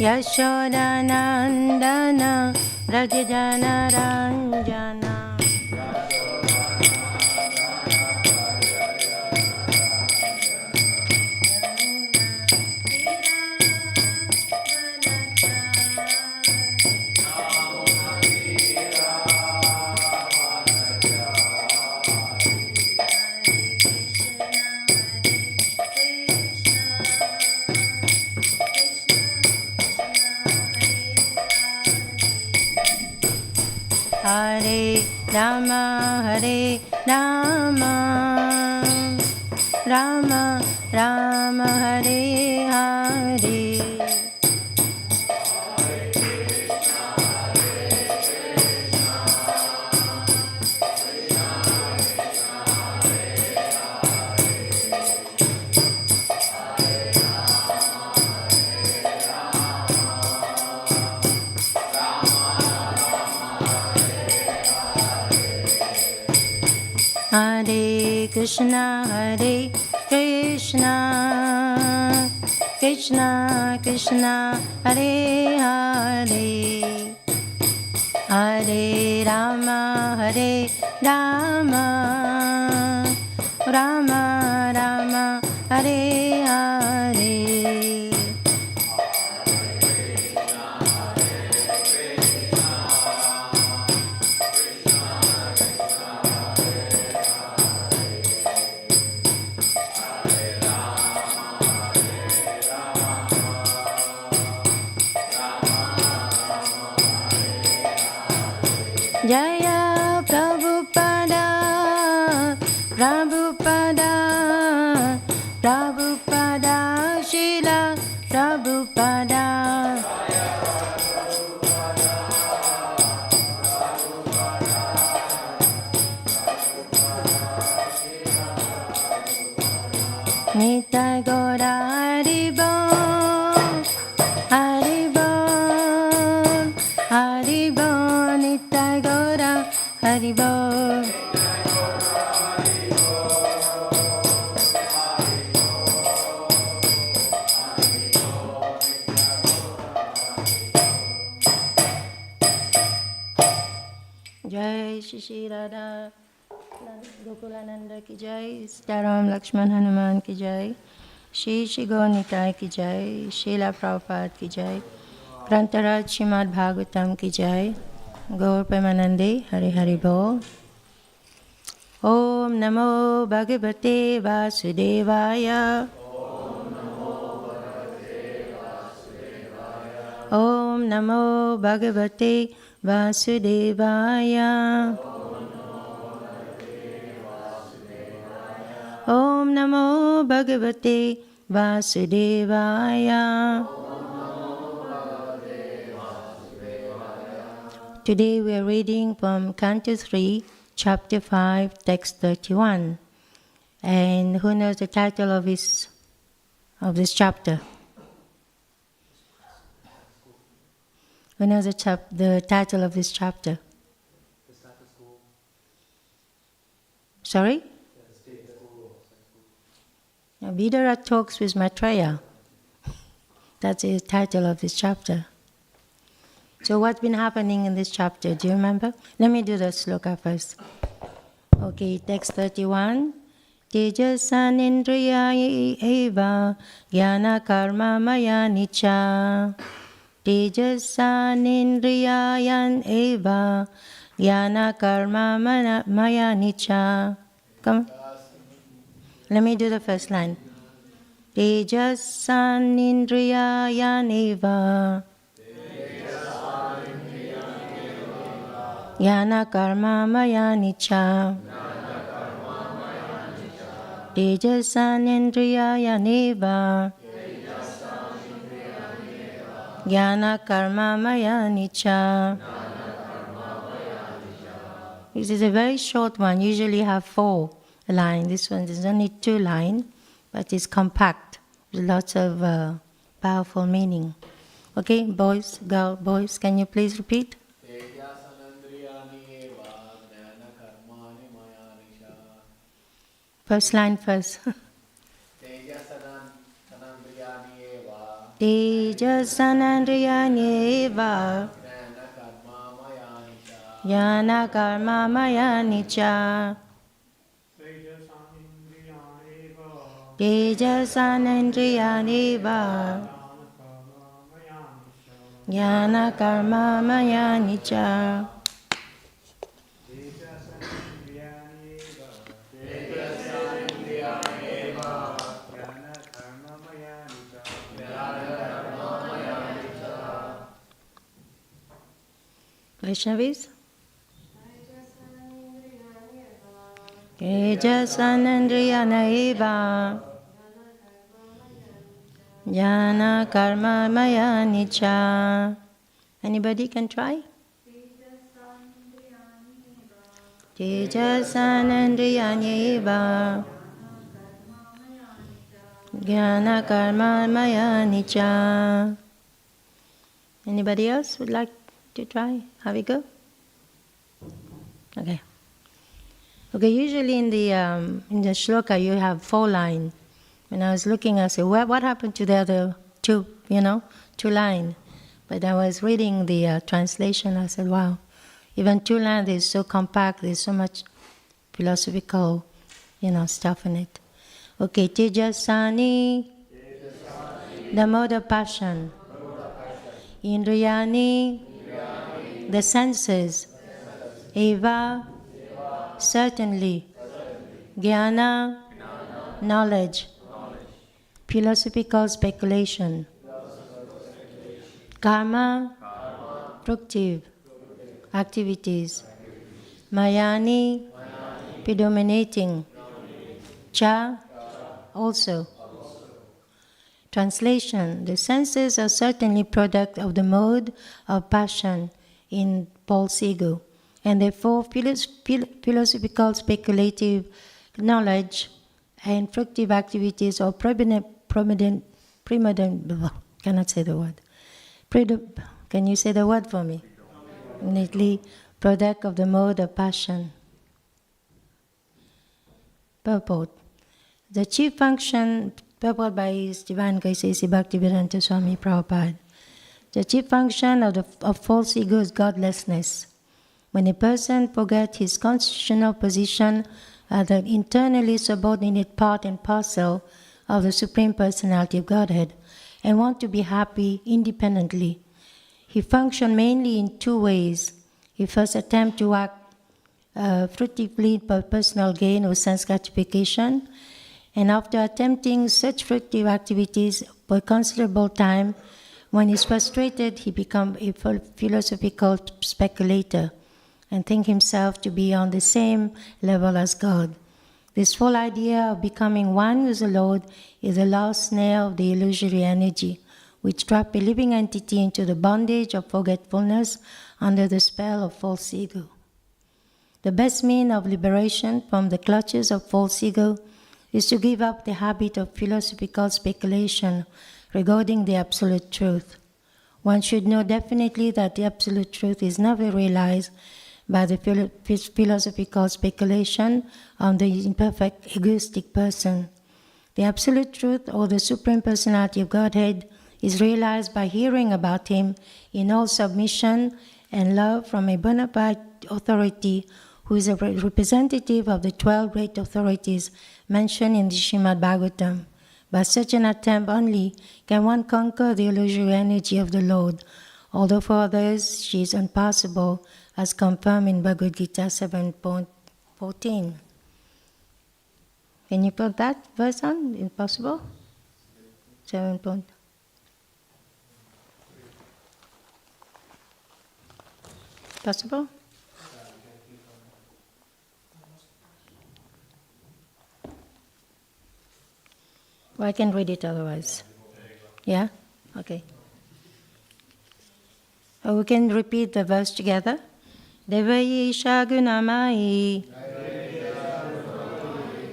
Yashodanandana Rajajana Ranjana. Hare Rama, Hare Rama, Rama Rama, Hare Hare. Hare Krishna, Hare Krishna, Krishna Krishna, Hare Hare, Hare Rama, Hare Rama, Rama Rama, Hare Hare. Jaya Prabhupada, Prabhupada, Prabhupada, Srila Prabhupada. Nitai Gaura Haribo, Haribo, Haribo, Nitai Gaura Haribo. Jai Shri Shri Radha Gokulananda ki jai, Sitaram Lakshman Hanuman ki jai, Shri Shri Gaur Nitai ki jai, Srila Prabhupada ki jai, Grantaraj Srimad Bhagavatam ki jai, Gaur Premanande, Hari Hari Bol. Om Namo Bhagavate Vasudevaya. Om Namo Bhagavate Vasudevaya. Om Namo Bhagavate Vasudevaya. Today we are reading from Canto 3, Chapter 5, Text 31. And who knows the title of this chapter? Who knows the title of this chapter? Sorry? Vidura talks with Maitreya. That's the title of this chapter. So what's been happening in this chapter? Do you remember? Let me do the sloka first. Okay, text 31. Tejasan indriya eva jnana karma maya nicha. Tejasan indriyayan eva jnana karma maya nicha. Come. Let me do the first line. Tejasan indriyayan eva jnana karma maya nicha. Tejasan indriyayan eva jnana karma maya nicha. This is a very short one. Usually have 4 lines. This one is only 2 lines, but it's compact with lots of powerful meaning. Okay, boys, girls, boys, can you please repeat? First line first. Tejasanandriyanyeva Jnana karma maya nicca Tejasanandriyaneva Jnana karma maya nicca. Vaishnavis? Tejasanandriyaneva Jnana karma maya nicca. Anybody can try? Tejasanandriyaneva Jnana karma maya nicca. Anybody else would like to try? How we go? Okay. Okay, usually in the shloka you have 4 lines. When I was looking, I said, what happened to the other 2, 2 lines? But I was reading the translation, I said, wow, even 2 lines is so compact, there's so much philosophical, stuff in it. Okay, Tejasani, the mode of passion. Indriyani, the senses. Eva, certainly. Jnana, knowledge. Philosophical speculation. Karma, fructive activities. Mayani, predominating. Cha, also. Translation: the senses are certainly product of the mode of passion in false ego, and therefore philosophical speculative knowledge and fructive activities are cannot say the word. Can you say the word for me? Neatly, product of the mode of passion. Purport: the chief function, purport by His Divine Grace A.C. Bhaktivedanta Swami Prabhupada. The chief function of false ego is godlessness. When a person forgets his constitutional position as an internally subordinate part and parcel of the Supreme Personality of Godhead and want to be happy independently, he functions mainly in 2 ways. He first attempts to act fruitively for personal gain or sense gratification, and after attempting such fruitive activities for considerable time, when he is frustrated, he becomes a philosophical speculator and thinks himself to be on the same level as God. This full idea of becoming one with the Lord is the last snare of the illusory energy, which traps a living entity into the bondage of forgetfulness under the spell of false ego. The best means of liberation from the clutches of false ego is to give up the habit of philosophical speculation regarding the Absolute Truth. One should know definitely that the Absolute Truth is never realized by the philosophical speculation of the imperfect egoistic person. The Absolute Truth, or the Supreme Personality of Godhead, is realized by hearing about Him in all submission and love from a bona fide authority who is a representative of the 12 great authorities mentioned in the Srimad Bhagavatam. By such an attempt only can one conquer the illusory energy of the Lord, although for others she is unpassable, as confirmed in Bhagavad Gita 7.14. Can you put that verse on? Impossible? 7. Possible? Well, I can read it otherwise. Yeah? Okay. Or we can repeat the verse together. Devayi shagunamai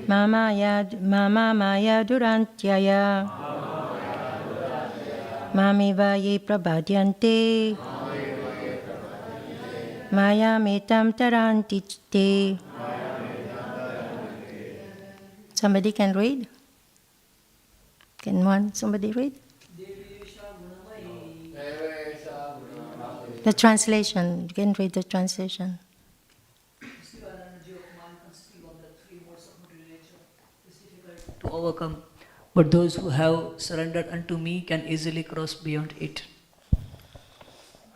mama maya durantyaya mami vaye prabhadyante maya metam taranti te. Somebody can read? Can somebody read? The translation, you can read the translation. To overcome, but those who have surrendered unto me can easily cross beyond it.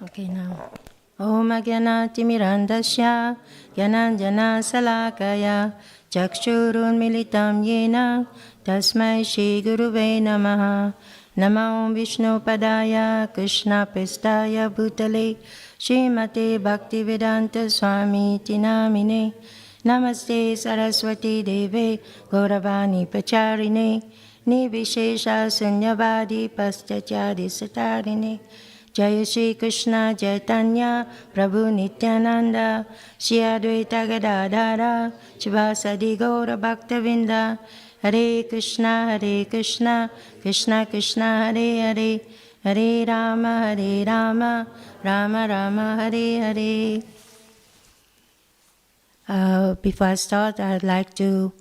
Okay, now. Om Agyana Timirandasya Gyananjana Salakaya Chakshurun Militam Yena Tasmai Shri Guruve Namaha Namo Vishnu Padaya Krishna Prestaya Bhutale Srimate Bhaktivedanta Swami Tinamine Namaste Saraswati Deve Gauravani Pacharine Nivishesha Sunyavadi Paschachadi Satarine Jaya Shri Krishna Chaitanya Prabhu Nityananda Shri Advaita Gadadhara Shivasadi Gaura Bhaktavinda Hare Krishna Krishna Krishna Hare Hare Hare Rama Rama Rama Hare Hare. Before I start, I'd like to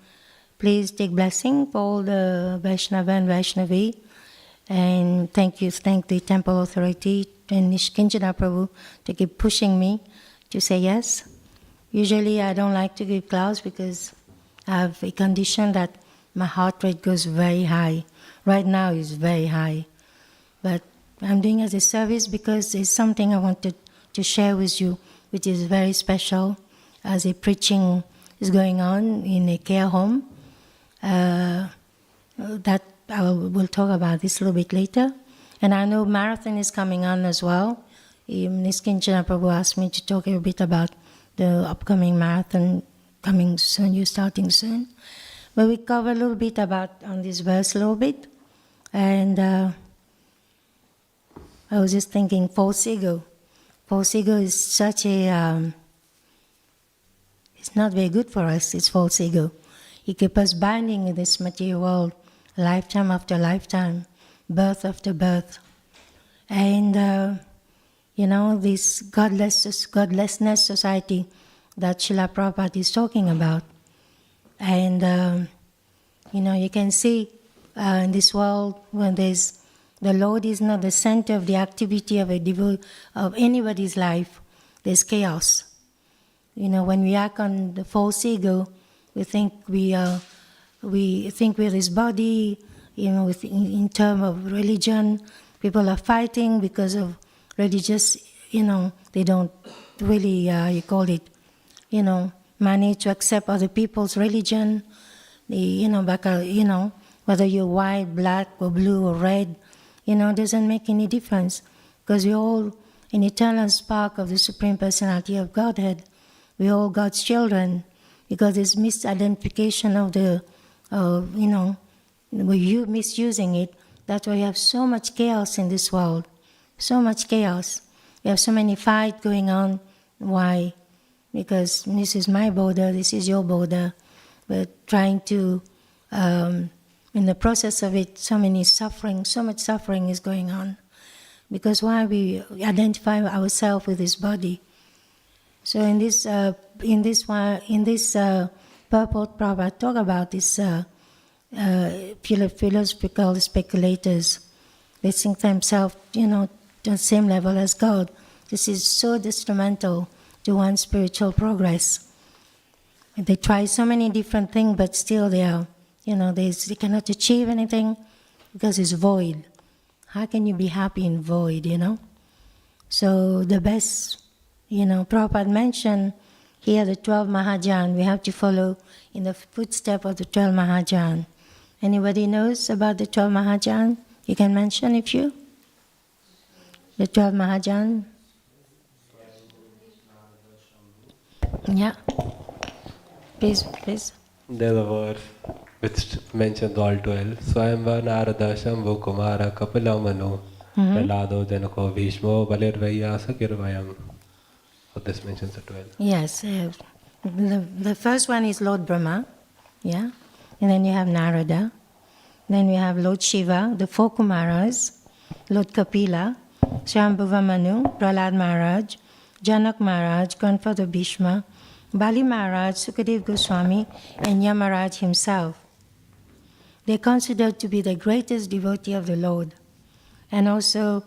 please take blessing for all the Vaishnava and Vaishnavi. And thank the temple authority and Nishkinjana Prabhu to keep pushing me to say yes. Usually I don't like to give class because I have a condition that my heart rate goes very high. Right now it's very high. But I'm doing as a service because it's something I wanted to share with you, which is very special as a preaching is going on in a care home. That we'll talk about this a little bit later. And I know marathon is coming on as well. Niskinchana Prabhu asked me to talk a bit about the upcoming marathon coming soon, you're starting soon. But we cover a little bit about on this verse a little bit. And I was just thinking false ego. False ego is such a, it's not very good for us, it's false ego. It keeps us binding in this material world, lifetime after lifetime, birth after birth. And, this godlessness society that Srila Prabhupada is talking about. And, you can see in this world when the Lord is not the center of the activity of of anybody's life, there's chaos. When we act on the false ego, we think we're this body, in terms of religion, people are fighting because of religious, they don't really, manage to accept other people's religion. Whether you're white, black, or blue, or red, doesn't make any difference because we're all an eternal spark of the Supreme Personality of Godhead. We're all God's children. Because this misidentification we're misusing it, that's why we have so much chaos in this world. So much chaos. We have so many fights going on. Why? Because this is my border, this is your border. We're trying to, in the process of it, so much suffering is going on. Because why we identify ourselves with this body. So in this purport, Prabhupada talk about this philosophical speculators. They think themselves, to the same level as God. This is so detrimental to one's spiritual progress. And they try so many different things, but still they are, they cannot achieve anything because it's void. How can you be happy in void, So the best, Prabhupada mentioned here the 12 Mahajan. We have to follow in the footsteps of the 12 Mahajan. Anybody knows about the 12 Mahajan? You can mention if you. The 12 Mahajan. Yeah. Please. There's a verse which mentions all 12. Swayamvar Narada Shambhu Kumara Kapila Manu Pralado Janako Bhishmo Balirvaya Sakirvayam. So this mentions the 12. Yes. The first one is Lord Brahma. Yeah. And then you have Narada. Then we have Lord Shiva, the four Kumaras, Lord Kapila, Shambhuva Manu, Prahlad Maharaj, Janak Maharaj, Grandfather Bhishma, Bali Maharaj, Sukadev Goswami, and Yamaraj himself. They're considered to be the greatest devotee of the Lord. And also,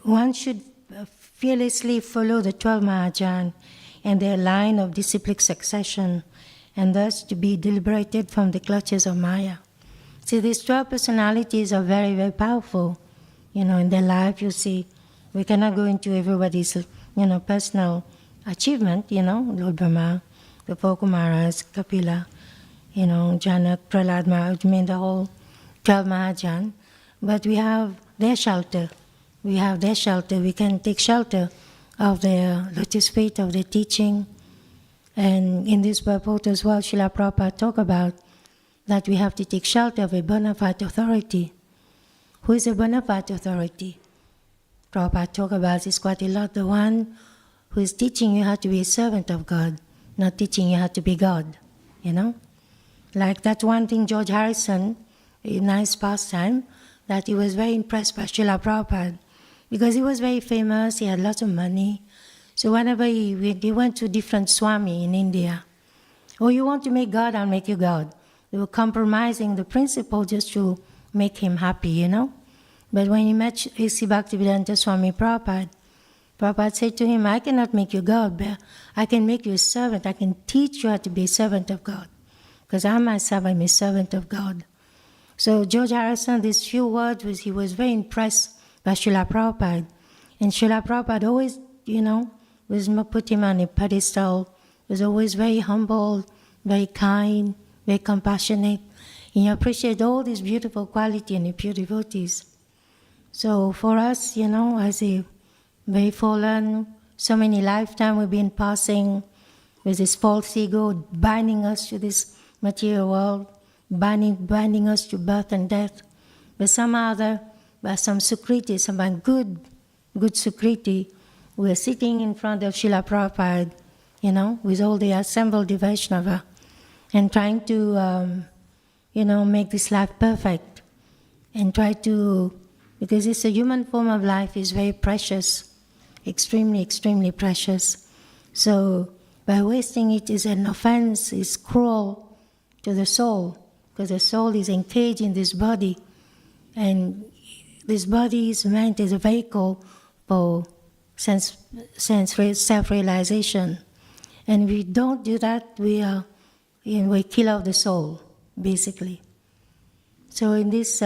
one should fearlessly follow the 12 Mahajan and their line of disciplic succession, and thus to be liberated from the clutches of Maya. See, these 12 personalities are very, very powerful. In their life, you see, we cannot go into everybody's, personal achievement, Lord Brahma, the four Kumaras, Kapila, Janak, Prahlad Maharaj, the whole 12 Mahajan. But we have their shelter. We can take shelter of their lotus feet, of their teaching. And in this purport as well, Srila Prabhupada talk about that we have to take shelter of a bona fide authority. Who is a bona fide authority? Prabhupada talk about this quite a lot. The one who is teaching you how to be a servant of God, not teaching you how to be God, Like that one thing George Harrison, a nice pastime, that he was very impressed by Srila Prabhupada because he was very famous, he had lots of money. So whenever he went to different Swami in India, you want to make God, I'll make you God. They were compromising the principle just to make him happy, But when he met A.C. Bhaktivedanta Swami Prabhupada said to him, I cannot make you God, but I can make you a servant. I can teach you how to be a servant of God. Because I myself am a servant of God. So George Harrison, these few words, he was very impressed by Srila Prabhupada. And Srila Prabhupada always, was put him on a pedestal, was always very humble, very kind, very compassionate. And he appreciated all these beautiful qualities in the pure devotees. So for us, as a very fallen, so many lifetimes we've been passing with this false ego, binding us to this material world, binding us to birth and death. But somehow by some Sukriti, some good Sukriti, we're sitting in front of Srila Prabhupada, with all the assembled Vaishnava, and trying to, make this life perfect, and try to, because it's a human form of life, is very precious, extremely, extremely precious. So by wasting it is an offense, is cruel to the soul, because the soul is engaged in this body, and this body is meant as a vehicle for self-realization. And if we don't do that, we kill off the soul, basically. So in this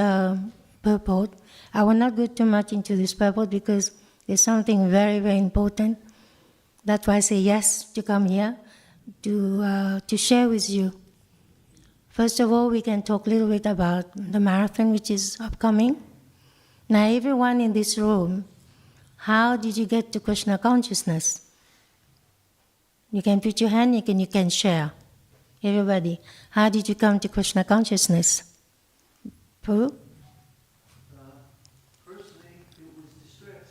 purport, I will not go too much into this purport because there's something very, very important. That's why I say yes to come here, to share with you. First of all, we can talk a little bit about the marathon which is upcoming. Now, everyone in this room, how did you get to Krishna consciousness? You can put your hand, you can share. Everybody, how did you come to Krishna consciousness? Prabhu? Personally, it was distress.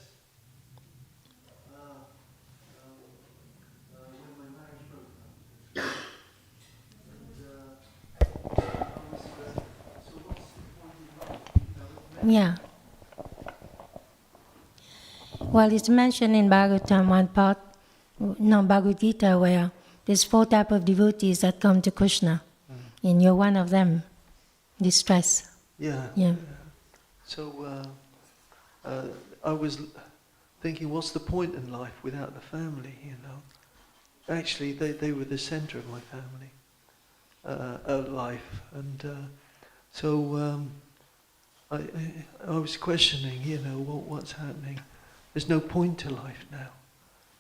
When my marriage broke up. So what's the point in life? Yeah. Well, it's mentioned in Bhagavatam, Bhagavad Gita, where there's 4 types of devotees that come to Krishna, and you're one of them. Distress. Yeah. So I was thinking, what's the point in life without the family? Actually, they were the center of my family life, and so I was questioning, what's happening. There's no point to life now,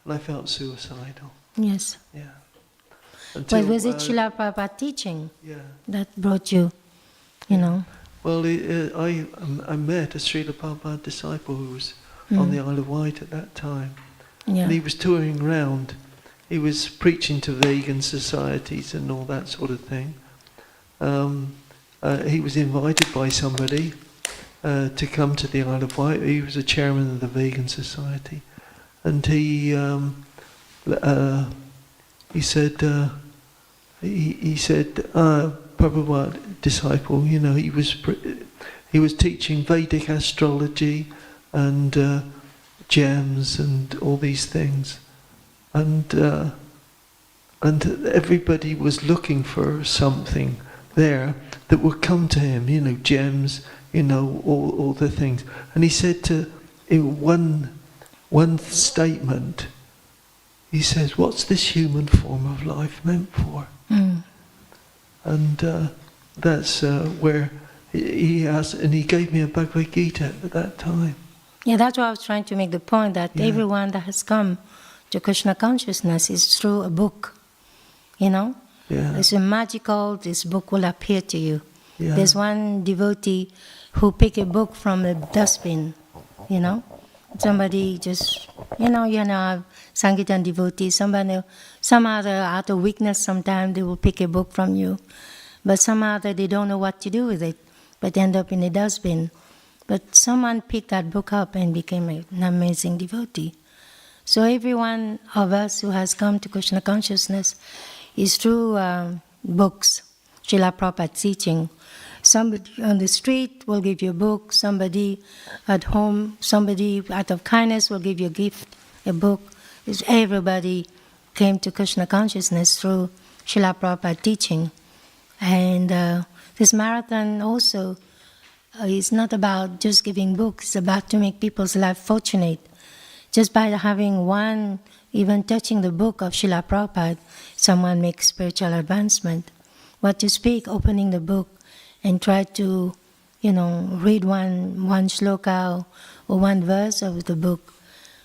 and I felt suicidal. Yes. Yeah. But was it Srila Prabhupada teaching that brought you, Well, I met a Srila Prabhupada disciple who was on the Isle of Wight at that time. Yeah. And he was touring around. He was preaching to vegan societies and all that sort of thing. He was invited by somebody to come to the Isle of Wight. He was a chairman of the vegan society. And he said, Prabhupada disciple, he was teaching Vedic astrology and gems and all these things, and everybody was looking for something there that would come to him, gems, all the things. And he said to in one statement, he says, "What's this human form of life meant for?" And that's where he asked, and he gave me a Bhagavad Gita at that time. Yeah, that's why I was trying to make the point that everyone that has come to Krishna consciousness is through a book, you know? Yeah. It's a magical, this book will appear to you. Yeah. There's one devotee who picked a book from a dustbin, you know? Somebody just, Sankirtan devotees, some other out of weakness sometimes they will pick a book from you. But some other, they don't know what to do with it, but end up in a dustbin. But someone picked that book up and became an amazing devotee. So every one of us who has come to Krishna consciousness is through books, Srila Prabhupada's teaching. Somebody on the street will give you a book, somebody at home, somebody out of kindness will give you a gift, a book. Everybody came to Krishna consciousness through Srila Prabhupada's teaching. And this marathon also is not about just giving books, it's about to make people's life fortunate. Just by having one, even touching the book of Srila Prabhupada, someone makes spiritual advancement. What to speak, opening the book and try to, read one shloka or one verse of the book.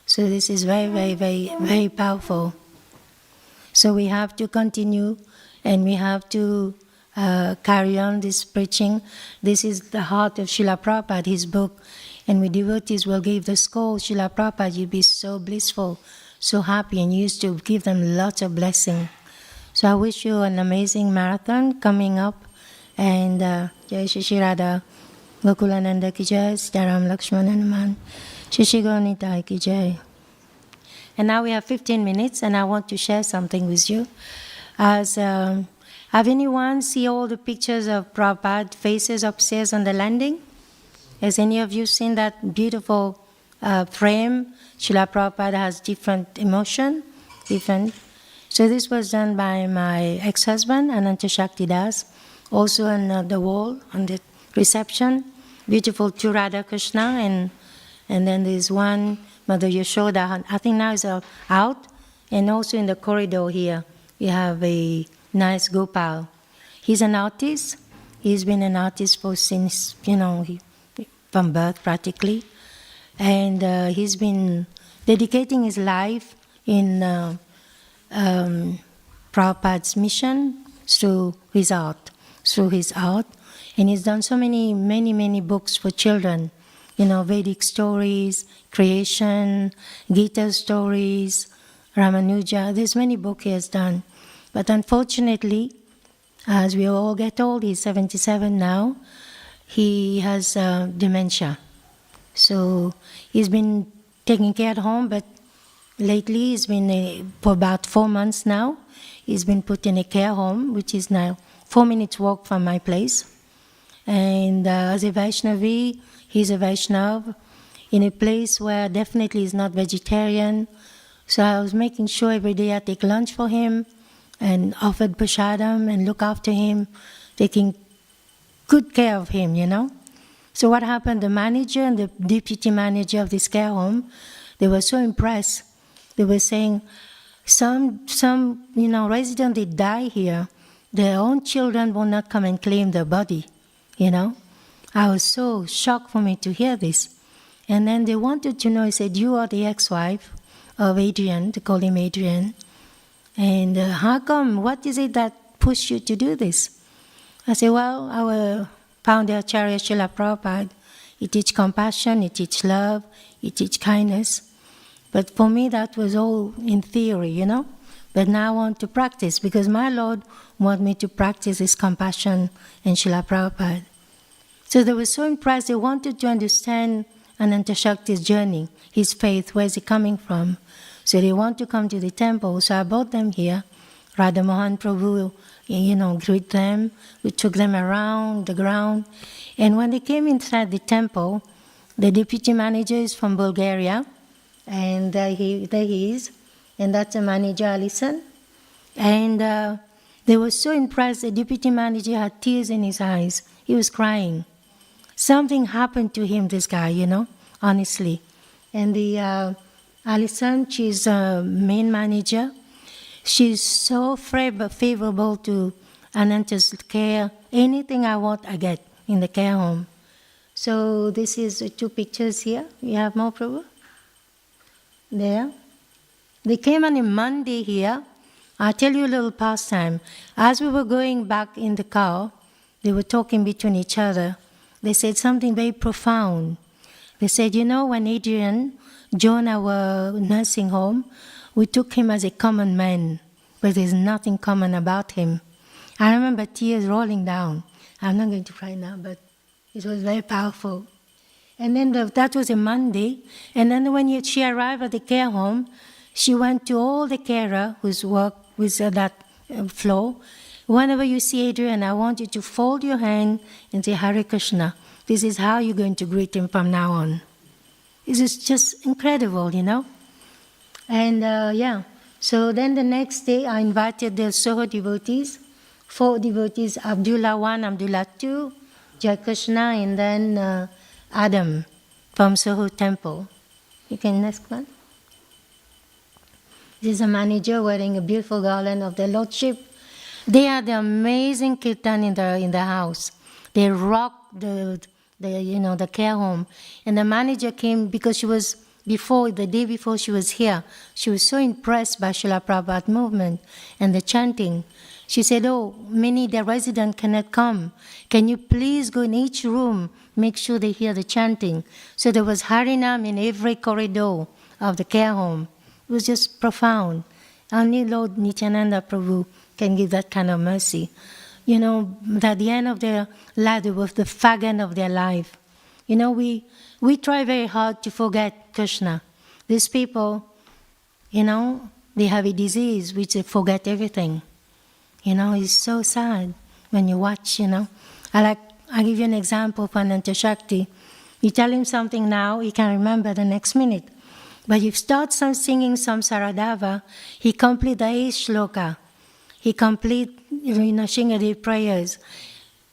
So this is very, very, very, very powerful. So we have to continue and we have to carry on this preaching. This is the heart of Srila Prabhupada, his book. And we devotees will give the scroll, Srila Prabhupada, you'll be so blissful, so happy, and you used to give them lots of blessing. So I wish you an amazing marathon coming up. And Jai Shri Radha, Gokulananda ki Jai, Sitaram Lakshmana Hanuman, Shri Shri Gauranitai ki Jai. And now we have 15 minutes, and I want to share something with you. Have anyone see all the pictures of Prabhupada faces upstairs on the landing? Has any of you seen that beautiful frame? Srila Prabhupada has different emotion, different. So this was done by my ex-husband, Ananta Shaktidas, also on the wall, on the reception. Beautiful two Radha Krishna, and then there's one Mother Yashoda, I think now is out, and also in the corridor here, you have a nice Gopal. He's an artist. He's been an artist since, from birth practically. And he's been dedicating his life in Prabhupada's mission through his art. And he's done so many books for children. Vedic stories, creation, Gita stories, Ramanuja. There's many books he has done. But unfortunately, as we all get old, he's 77 now, he has dementia. So he's been taken care at home, but lately he's been, for about 4 months now, he's been put in a care home, which is now 4 minutes walk from my place. And as a Vaishnavi, he's a Vaishnav in a place where definitely he's not vegetarian. So I was making sure every day I take lunch for him and offered prasadam and look after him, taking good care of him, So what happened, the manager and the deputy manager of this care home, they were so impressed. They were saying, some residents, they die here, their own children will not come and claim their body, I was so shocked for me to hear this. And then they wanted to know, I said, you are the ex-wife of Adrian, they call him Adrian. And how come, what is it that pushed you to do this? I said, well, our founder, Acharya Srila Prabhupada, he teach compassion, he teach love, he teach kindness. But for me, that was all in theory, But now I want to practice, because my Lord wanted me to practice his compassion and Srila Prabhupada. So they were so impressed, they wanted to understand Ananta Shakti's journey, his faith, where is he coming from. So they want to come to the temple, so I brought them here. Radha Mohan Prabhu, greet them. We took them around the ground. And when they came inside the temple, the deputy manager is from Bulgaria, and there he is, and that's the manager, Alison. And they were so impressed, the deputy manager had tears in his eyes. He was crying. Something happened to him, this guy, honestly. And the Alison, she's a main manager. She's so favorable to Ananta's care. Anything I want, I get in the care home. So this is 2 pictures here. You have more, Prabhu? There. They came on a Monday here. I'll tell you a little pastime. As we were going back in the car, they were talking between each other. They said something very profound. They said, you know, when Adrian joined our nursing home, we took him as a common man, but there's nothing common about him. I remember tears rolling down. I'm not going to cry now, but it was very powerful. And then that was a Monday. And then when she arrived at the care home, she went to all the carer whose work with that floor. Whenever you see Adrian, I want you to fold your hand and say, Hare Krishna. This is how you're going to greet him from now on. This is just incredible, you know. And so then the next day I invited the Soho devotees, 4 devotees, Abdullah 1, Abdullah 2, Jai Krishna, and then Adam from Soho temple. You can next one. This is a manager wearing a beautiful garland of the Lordship. They had the amazing kirtan in the house. They rocked the care home. And the manager came because the day before she was here, she was so impressed by Srila Prabhupada movement and the chanting. She said, many the residents cannot come. Can you please go in each room, make sure they hear the chanting? So there was Harinam in every corridor of the care home. It was just profound. Only Lord Nityananda Prabhu can give that kind of mercy. You know, at the end of their life, it was the fag end of their life. You know, we try very hard to forget Krishna. These people, you know, they have a disease which they forget everything. You know, it's so sad when you watch, you know. I'll give you an example of Ananta Shakti. You tell him something now, he can remember the next minute. But you start singing some Saradava, he complete the 8th shloka. He complete, Shingadev prayers.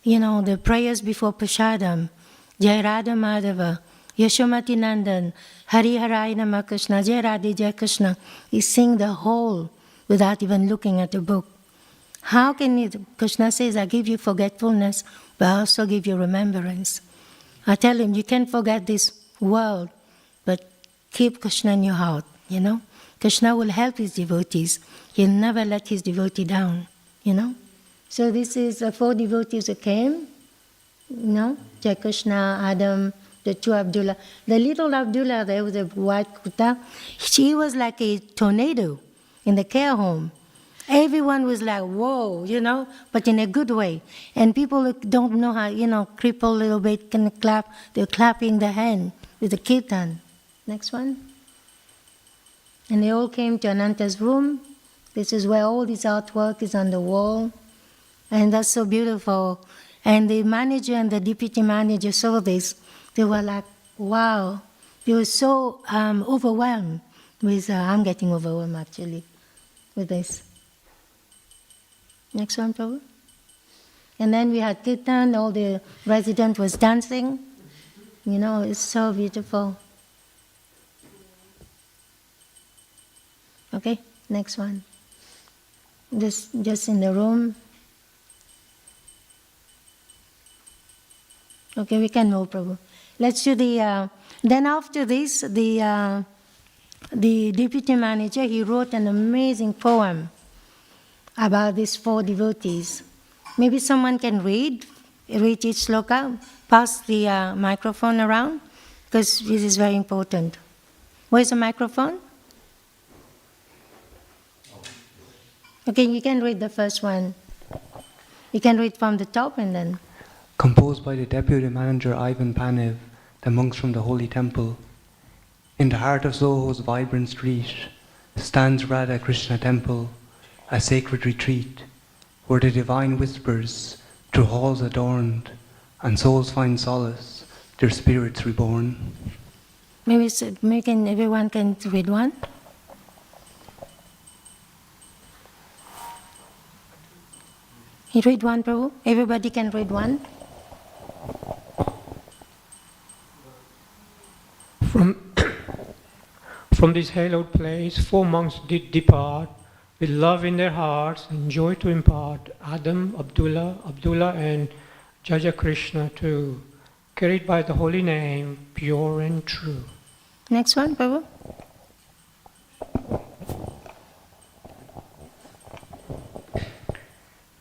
You know, the prayers before Prasadam. Jai Radha Madhava, Yashomati Nandan, Hari Harai Nama Krishna, Jai Radhe Jai Krishna. He sing the whole without even looking at the book. How can Krishna says, I give you forgetfulness, but I also give you remembrance. I tell him, you can't forget this world, but keep Krishna in your heart, you know. Krishna will help his devotees. He'll never let his devotee down, you know. So this is 4 devotees who came, you know, Jai Krishna, Adam, the 2 Abdullah. The little Abdullah there with the white kurta, she was like a tornado in the care home. Everyone was like, whoa, you know, but in a good way. And people who don't know how, you know, cripple a little bit, can clap, they're clapping their hand with the kirtan. Next one. And they all came to Ananta's room. This is where all this artwork is on the wall. And that's so beautiful. And the manager and the deputy manager saw this. They were like, wow. They were so overwhelmed with, I'm getting overwhelmed actually, with this. Next one, Prabhu. And then we had kirtan, all the resident was dancing. You know, it's so beautiful. Okay, next one. This just in the room. Okay, we can move, Prabhu. Let's do the. Then after this, the deputy manager, he wrote an amazing poem about these 4 devotees. Maybe someone can read each sloka. Pass the microphone around, because this is very important. Where's the microphone? Okay, you can read the first one. You can read from the top and then. Composed by the Deputy Manager Ivan Panev, the monks from the Holy Temple. In the heart of Soho's vibrant street stands Radha Krishna Temple, a sacred retreat, where the divine whispers through halls adorned, and souls find solace, their spirits reborn. Maybe everyone can read one. You read one, Prabhu? Everybody can read one. From this hallowed place, 4 monks did depart, with love in their hearts and joy to impart. Adam, Abdullah, and Jaja Krishna too, carried by the holy name, pure and true. Next one, Prabhu.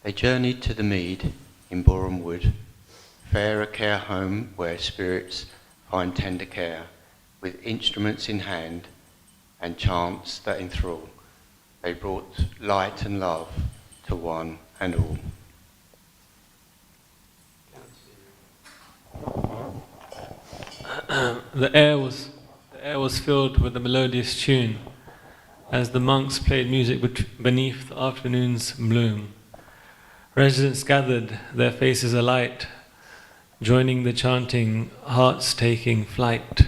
They journeyed to the mead in Boreham Wood, fair a care home where spirits find tender care, with instruments in hand and chants that enthrall. They brought light and love to one and all. The air was filled with a melodious tune as the monks played music beneath the afternoon's bloom. Residents gathered, their faces alight, joining the chanting, hearts taking flight.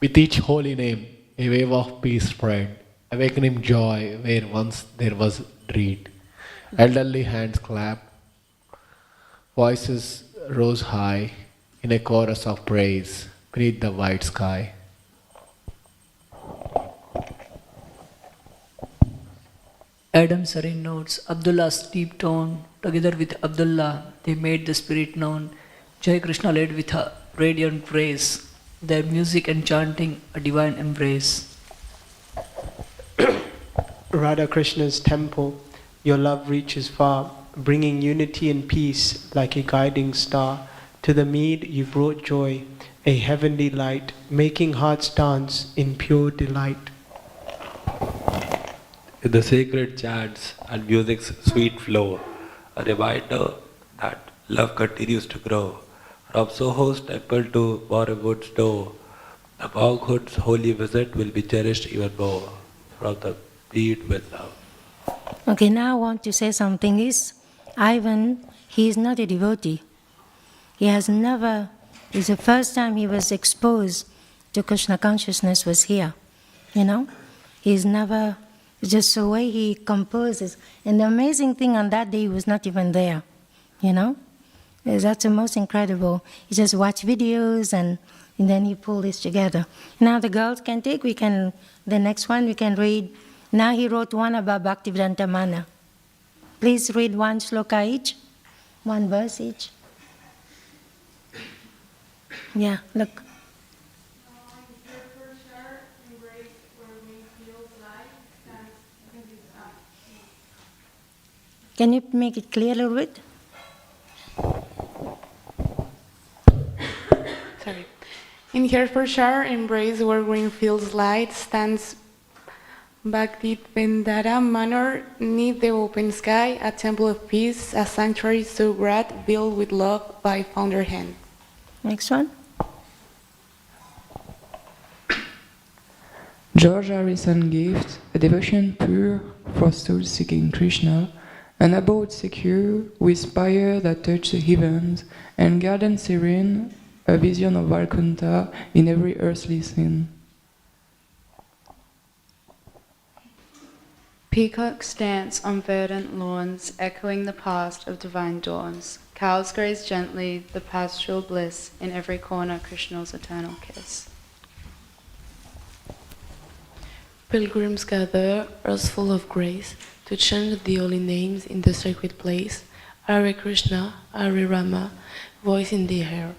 With each holy name, a wave of peace spread, awakening joy where once there was dread. Elderly hands clapped, voices rose high in a chorus of praise beneath the white sky. Adam's serene notes, Abdullah's deep tone, together with Abdullah, they made the spirit known. Jai Krishna led with a radiant praise, their music and chanting a divine embrace. Radha Krishna's temple, your love reaches far, bringing unity and peace like a guiding star. To the mead you brought joy, a heavenly light, making hearts dance in pure delight. The sacred chants and music's sweet flow, a reminder that love continues to grow. From Soho's temple to Boreham door, the monkhood's holy visit will be cherished even more. From the mead with love. Okay, now I want to say something is, Ivan, he is not a devotee. He has never, it's the first time he was exposed to Krishna consciousness was here, you know? He's never, just the way he composes. And the amazing thing on that day, he was not even there, you know? That's the most incredible. He just watched videos and then he pulled this together. Now the girls can take, the next one we can read. Now he wrote one about Bhaktivedanta Manor. Please read one sloka each, one verse each. Yeah, look. Can you make it clear a little bit? Sorry. In Herefordshire, embrace where green fields light, stands Bhaktivedanta Manor, neath the open sky, a temple of peace, a sanctuary so great, built with love by founder hand. Next one. George Harrison gift, a devotion pure for souls seeking Krishna, an abode secure with spire that touch the heavens, and garden serene, a vision of Vaikuntha in every earthly scene. Peacocks dance on verdant lawns, echoing the past of divine dawns. Cows graze gently, the pastoral bliss, in every corner Krishna's eternal kiss. Pilgrims gather, earth full of grace, to chant the holy names in the sacred place. Hare Krishna, Hare Rama, voice in the air,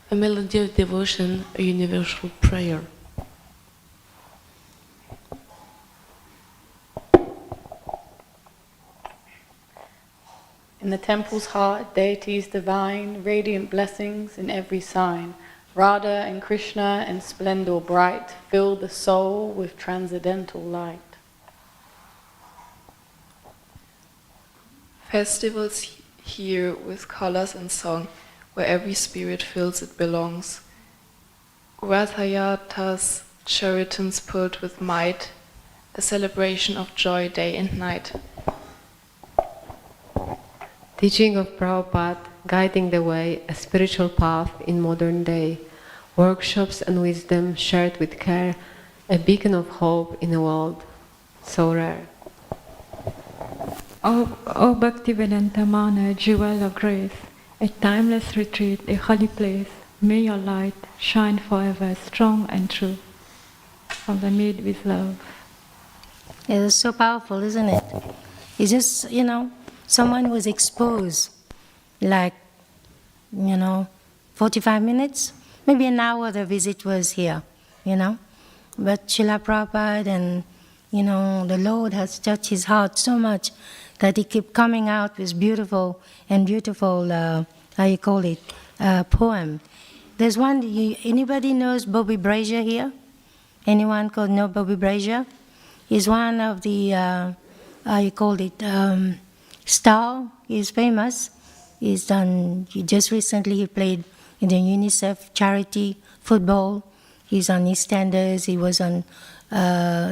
a melody of devotion, a universal prayer. In the temple's heart, deities divine, radiant blessings in every sign. Radha and Krishna in splendor bright, fill the soul with transcendental light. Festivals here with colors and song, where every spirit feels it belongs. Rathayatas, charitons pulled with might, a celebration of joy day and night. Teaching of Prabhupada, guiding the way, a spiritual path in modern day. Workshops and wisdom shared with care, a beacon of hope in a world so rare. O Bhaktivedanta Manor, jewel of grace, a timeless retreat, a holy place, May your light shine forever, strong and true. From the Mead with love. It is so powerful, isn't it? It's just, someone was exposed, like, 45 minutes, maybe an hour the visit was here, But Srila Prabhupada and, the Lord has touched his heart so much that he kept coming out with beautiful, poem. There's one, anybody knows Bobby Brazier here? Anyone could know Bobby Brazier? He's one of the, star. He's famous. He just recently he played in the UNICEF charity football. He's on EastEnders. He was on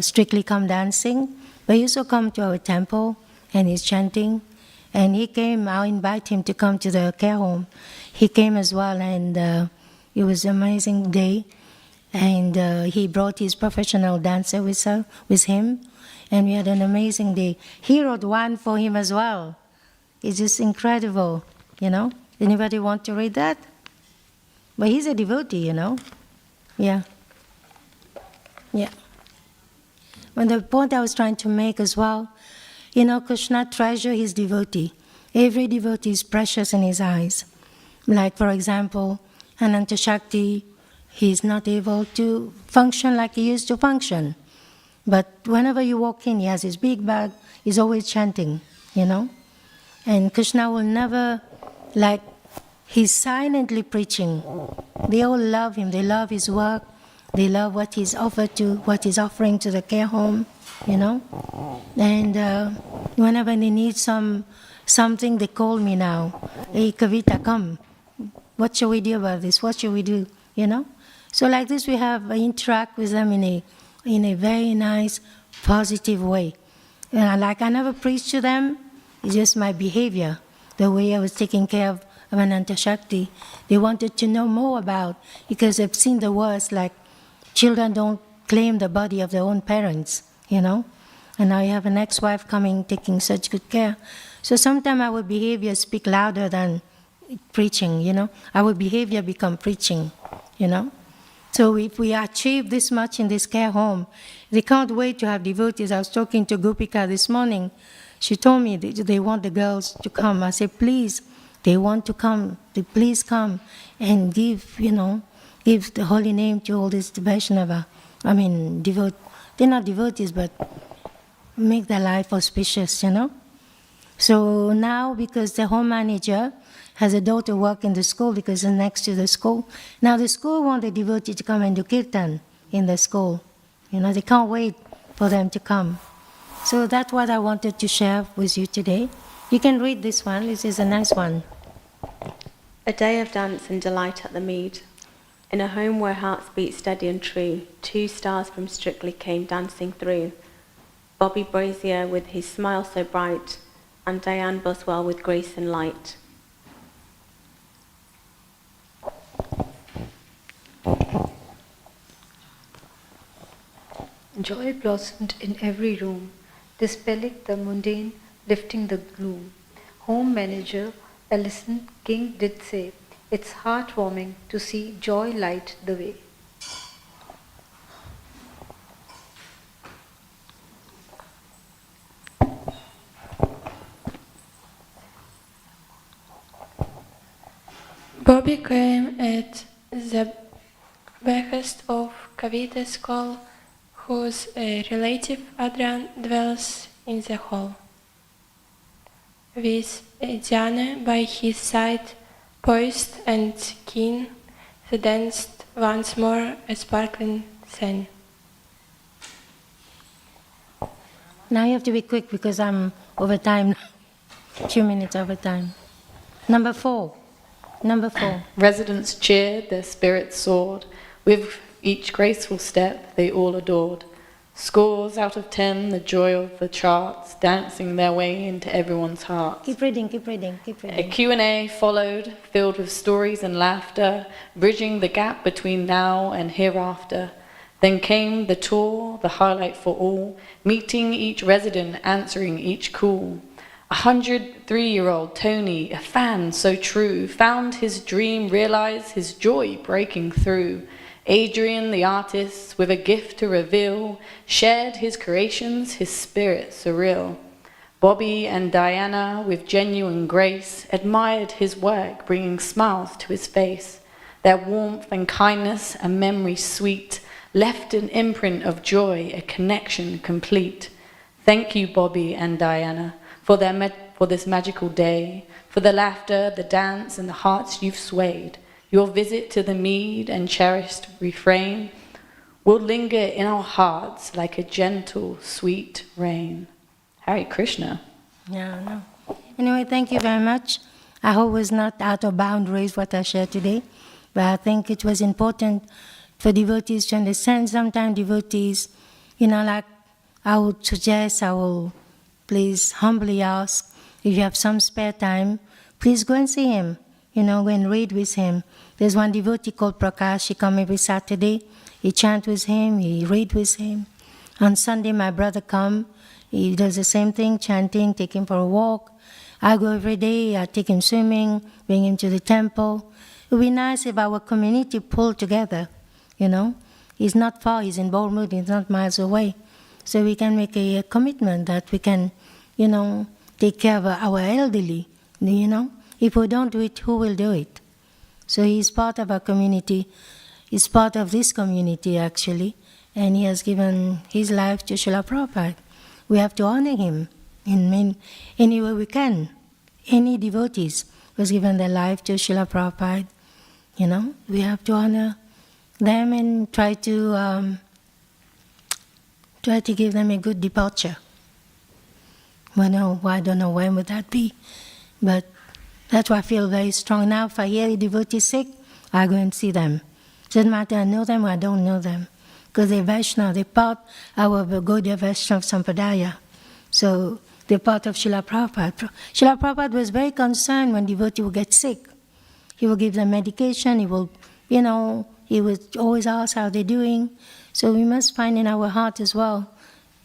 Strictly Come Dancing. But he also come to our temple and he's chanting. And he came, I'll invite him to come to the care home. He came as well and it was an amazing day. And he brought his professional dancer with him. And we had an amazing day. He wrote one for him as well. It's just incredible, Anybody want to read that? But he's a devotee, Yeah. Yeah. But the point I was trying to make as well, Krishna treasures his devotee. Every devotee is precious in his eyes. Like, for example, Ananta Shakti, he's not able to function like he used to function. But whenever you walk in, he has his big bag, he's always chanting, And Krishna will never, he's silently preaching. They all love him, they love his work, they love what he's offering to the care home, And whenever they need something, they call me now. Hey, Kavita, come. What shall we do about this? What shall we do? So like this, we have interact with them in a very nice, positive way. And I never preach to them. It's just my behavior, the way I was taking care of Ananta Shakti. They wanted to know more about, because they've seen the worst, like children don't claim the body of their own parents, And now you have an ex-wife coming, taking such good care. So sometimes our behavior speak louder than preaching, Our behavior become preaching, So if we achieve this much in this care home, they can't wait to have devotees. I was talking to Gopika this morning. She told me they want the girls to come. I said, please, they want to come. Please come and give the holy name to all these Vaishnava. They're not devotees, but make their life auspicious, So now, because the home manager has a daughter work in the school because it's next to the school. Now the school want the devotee to come and do kirtan in the school. They can't wait for them to come. So that's what I wanted to share with you today. You can read this one. This is a nice one. A day of dance and delight at the mead. In a home where hearts beat steady and true, 2 stars from Strictly came dancing through. Bobby Brazier with his smile so bright, and Diane Boswell with grace and light. Joy blossomed in every room, dispelling the mundane, lifting the gloom. Home manager Ellison King did say, it's heartwarming to see joy light the way. Bobby came at the behest of Kavita's call, whose relative Adrian dwells in the hall. With Diana by his side, poised and keen, they danced once more a sparkling scene. Now you have to be quick because I'm over time. 2 minutes over time. Number 4. Residents cheered, their spirits soared. With each graceful step they all adored. Scores out of 10, the joy of the charts, dancing their way into everyone's hearts. Keep reading. A Q&A followed, filled with stories and laughter, bridging the gap between now and hereafter. Then came the tour, the highlight for all, meeting each resident, answering each call. 103-year-old Tony, a fan so true, found his dream, realized his joy breaking through. Adrian, the artist, with a gift to reveal, shared his creations, his spirit surreal. Bobby and Diana, with genuine grace, admired his work, bringing smiles to his face. Their warmth and kindness, a memory sweet, left an imprint of joy, a connection complete. Thank you, Bobby and Diana, for this magical day, for the laughter, the dance, and the hearts you've swayed. Your visit to the mead and cherished refrain will linger in our hearts like a gentle, sweet rain. Hare Krishna. Yeah, no. Anyway, thank you very much. I hope it was not out of boundaries what I shared today, but I think it was important for devotees to understand. Sometimes devotees, like I would suggest, I will please humbly ask, if you have some spare time, please go and see him, go and read with him. There's one devotee called Prakash, he comes every Saturday, he chant with him, he read with him. On Sunday, my brother comes, he does the same thing, chanting, take him for a walk. I go every day, I take him swimming, bring him to the temple. It would be nice if our community pulled together, He's not far, he's in Bournemouth, he's not miles away. So we can make a commitment that we can, take care of our elderly, If we don't do it, who will do it? So he's part of our community, he's part of this community actually, and he has given his life to Srila Prabhupada. We have to honor him in any way we can. Any devotees who has given their life to Srila Prabhupada, we have to honor them and try to give them a good departure. I don't know when would that be, but that's why I feel very strong now. If I hear a devotee sick, I go and see them. Doesn't matter I know them or I don't know them, because they're Vaishnava, they're part of our Gaudiya Vaishnava Sampradaya. So they're part of Srila Prabhupada. Srila Prabhupada was very concerned when devotee would get sick. He will give them medication, he will, he would always ask how they're doing. So we must find in our heart as well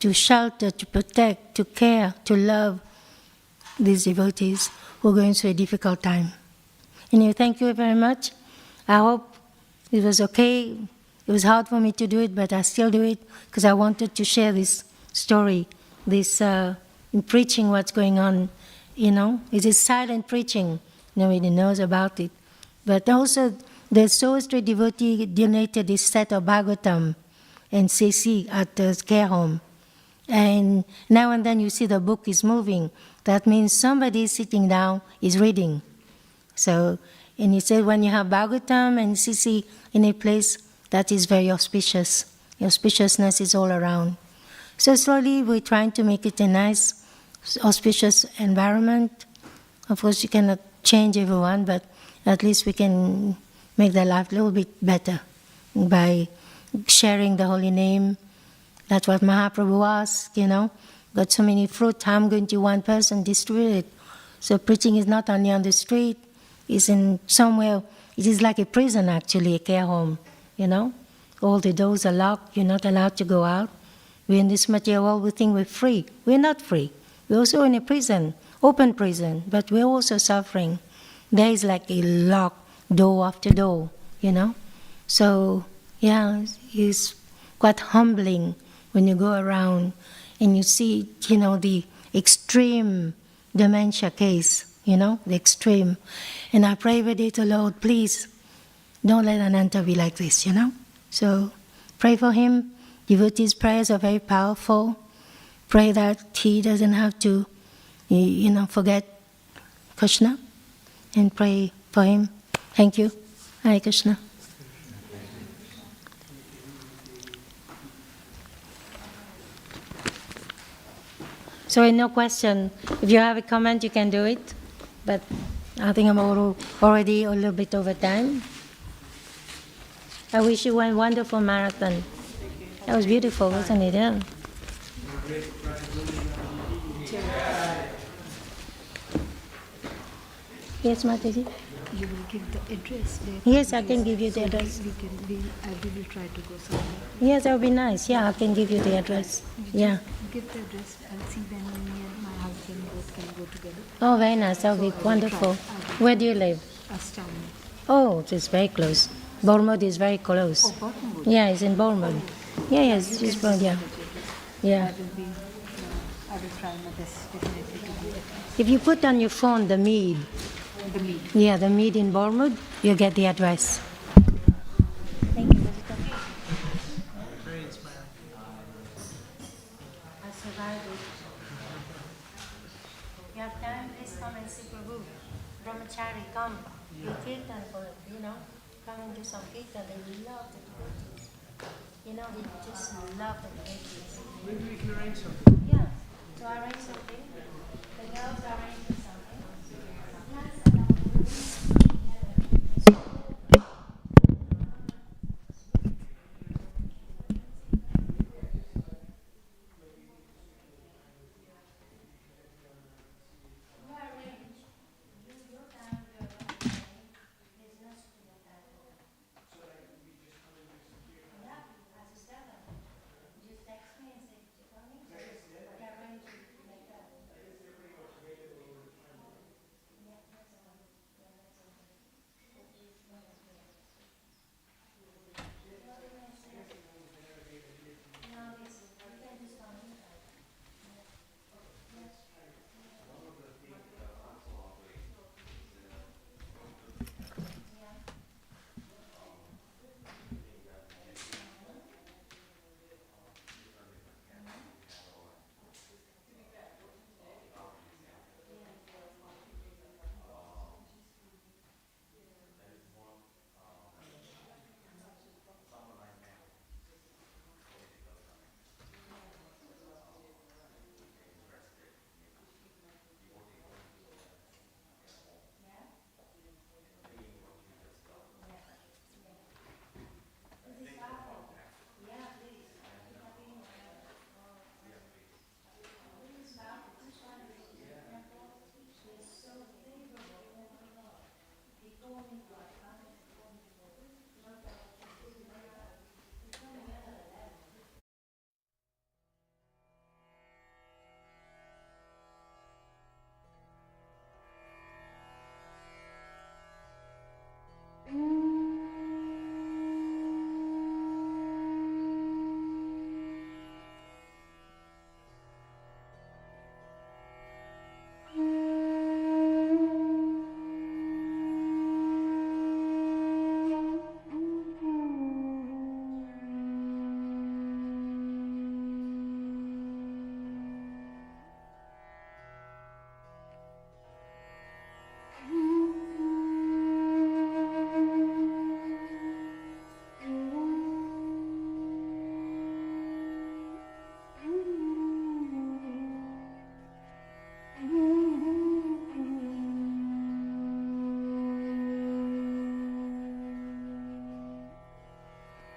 to shelter, to protect, to care, to love these devotees who are going through a difficult time. Anyway, thank you very much. I hope it was okay. It was hard for me to do it, but I still do it because I wanted to share this story, this in preaching what's going on, It is silent preaching. Nobody knows about it. But also, the Soul Street devotee donated this set of Bhagavatam and CC at the care home. And now and then you see the book is moving. That means somebody sitting down is reading. So, and he said when you have Bhagavatam and CC in a place, that is very auspicious. Auspiciousness is all around. So slowly we're trying to make it a nice, auspicious environment. Of course, you cannot change everyone, but at least we can make their life a little bit better by sharing the holy name. That's what Mahaprabhu asked, Got so many fruit, I'm going to one person distribute it. So preaching is not only on the street, it's in somewhere, it is like a prison actually, a care home, All the doors are locked, you're not allowed to go out. We're in this material world, we think we're free. We're not free. We're also in a prison, open prison, but we're also suffering. There is like a locked door after door, So, yeah, it's quite humbling when you go around and you see, the extreme dementia case, the extreme. And I pray every day to Lord, please, don't let Ananta be like this, So pray for him. Devotees' prayers are very powerful. Pray that he doesn't have to, forget Krishna. And pray for him. Thank you. Hare Krishna. So no question. If you have a comment, you can do it. But I think I'm already a little bit over time. I wish you a wonderful marathon. That was beautiful, wasn't it? Yeah. Yes, Mataji? You will give the address there. Yes, I can give you the address. We will try to go somewhere. Yes, that would be nice. Yeah, I can give you the address. Yeah. Give the address. I'll see when near my house. Muslim both can go together. Oh, very nice. That would be wonderful. Where do you live? Astounding. Oh, it's very close. Bournemouth is very close. Oh, Bournemouth. Yeah, it's in Bournemouth. Yeah, yes, it's just Bournemouth. Yeah. I will try my best definitely to do it. If you put on your phone the Mead. The Mead. Yeah, the Mead in Bournemouth, you'll get the address. Thank you. Very inspiring. I survived it. You have time, please come and see Prabhu. Brahmachari, come. You kirtan for it, come and do some kirtan. They love the devotees. They just love the devotees. Maybe we can arrange something. Yeah. So arrange something.